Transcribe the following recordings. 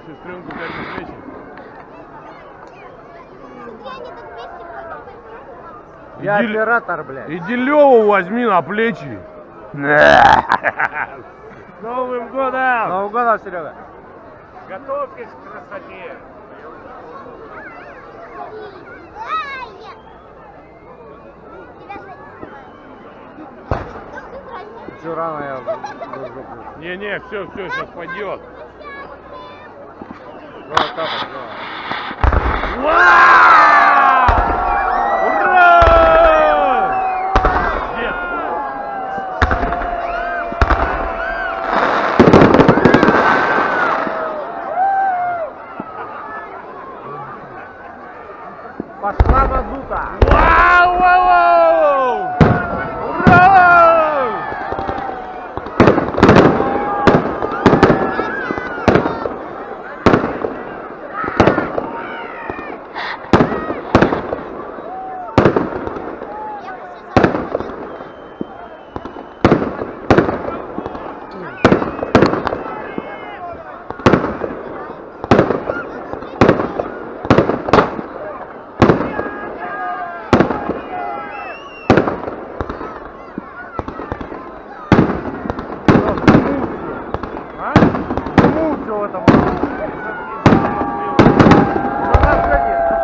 шестеренку взять на плечи. Я оператор, блядь. Иди Леву возьми на плечи. С Новым годом! Новым годом, Серега! Готовьтесь к красоте. Все рано я Не, все, сейчас пойдет. Ура! Нет. Пошла мазута! Вау! Ура!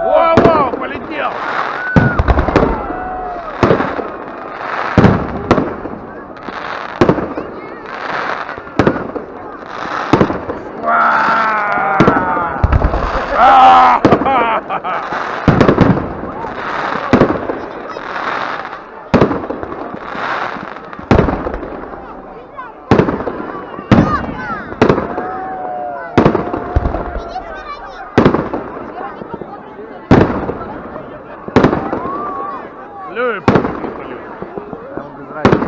Воу, полетел! Лёва, помню, салют. Там без разницы.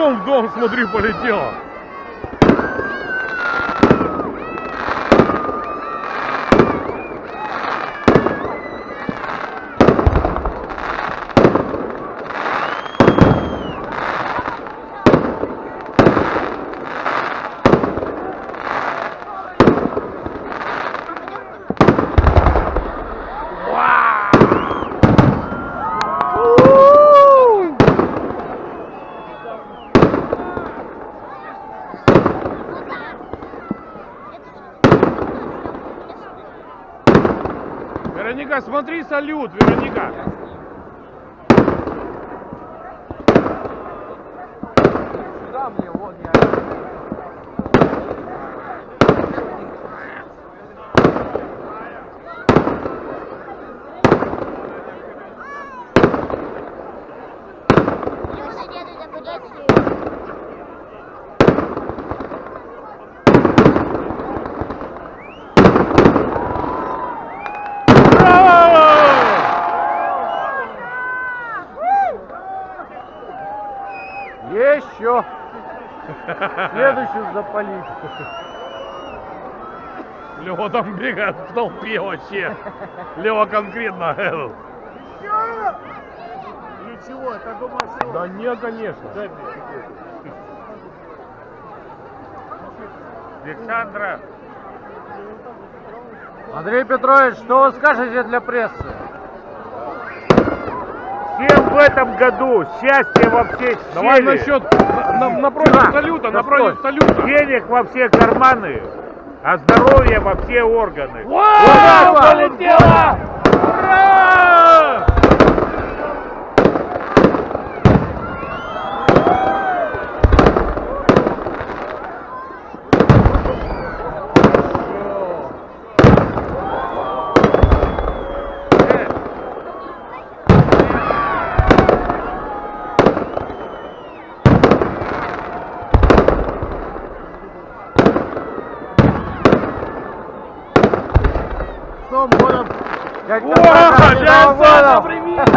В дом, смотри, полетела. Вероника, смотри, салют, Вероника. Сюда мне, вот я. Еще! Следующую запалить. Лева там бегает в толпе вообще. Лева конкретно. Или чего? Это думаешь, что... Да не, конечно. Александра, Андрей Петрович, что вы скажете для прессы? всем в этом году счастья во всех Давай сфере, насчет напротив салюта, напротив салюта. денег во все карманы, а здоровья во все органы. Ура! Полетела! Ура! Сейчас, Нового привет!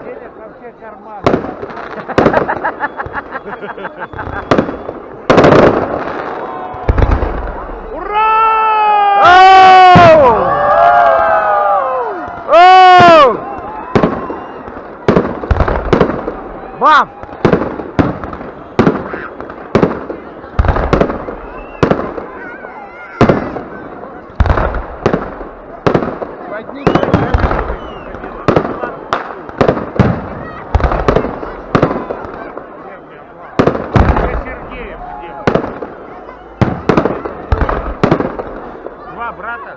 Денег во все карманы. Оу! Оу! Бам! Два брата.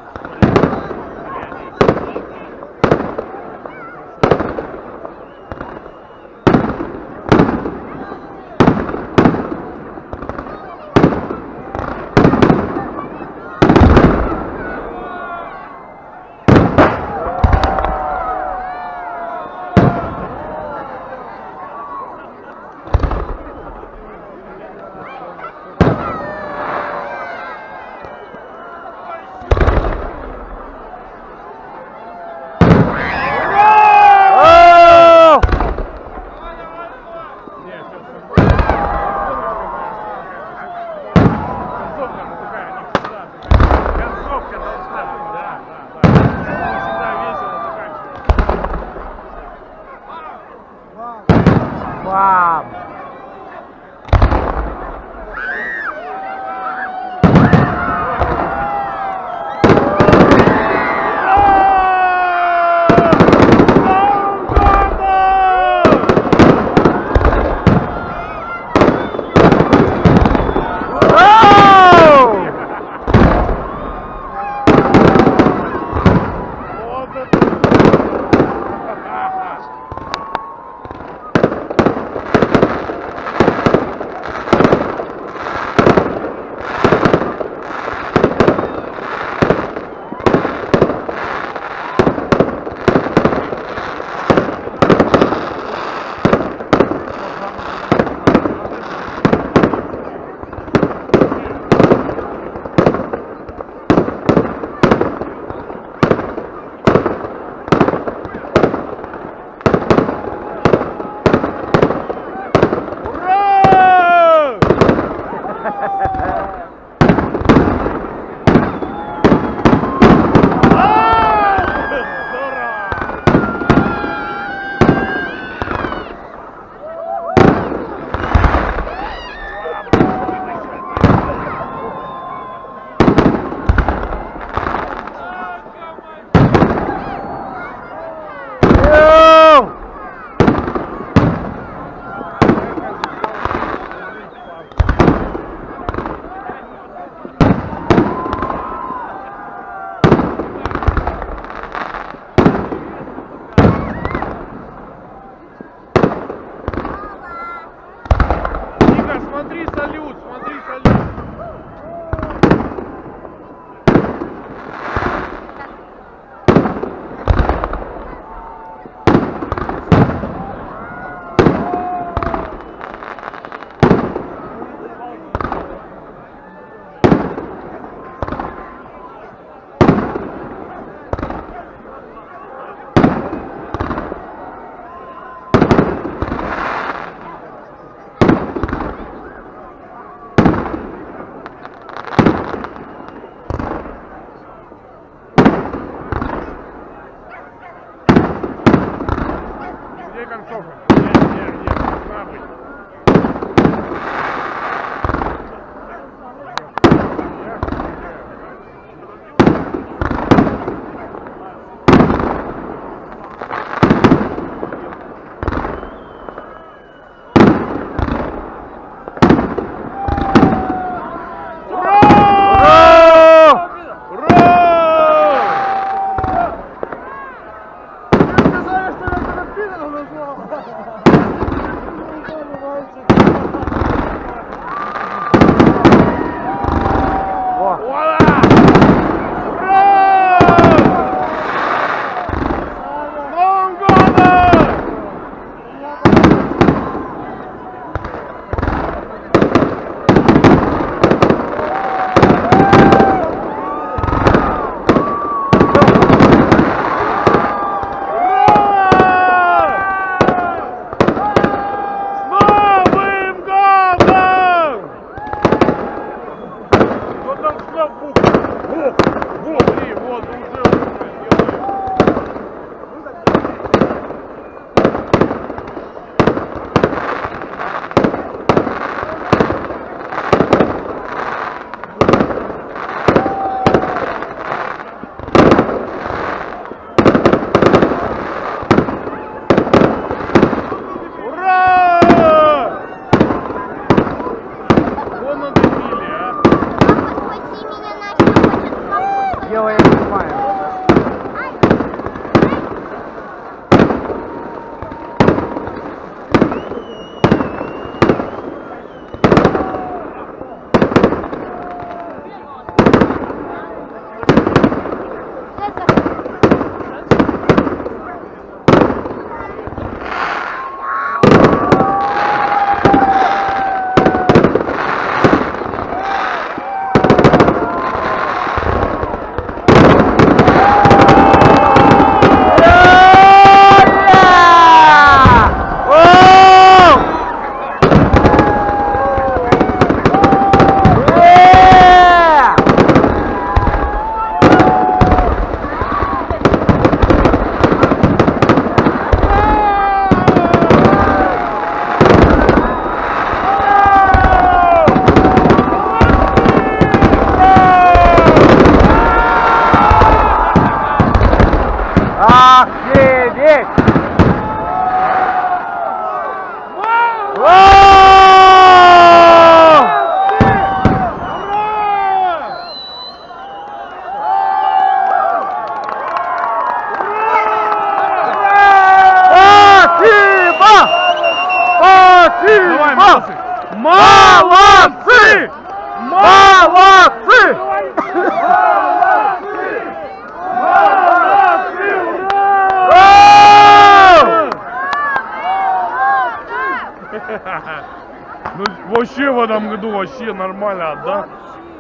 Ну, вообще в этом году вообще нормально, да?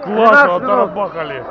12 Классно, минут. отарабахали.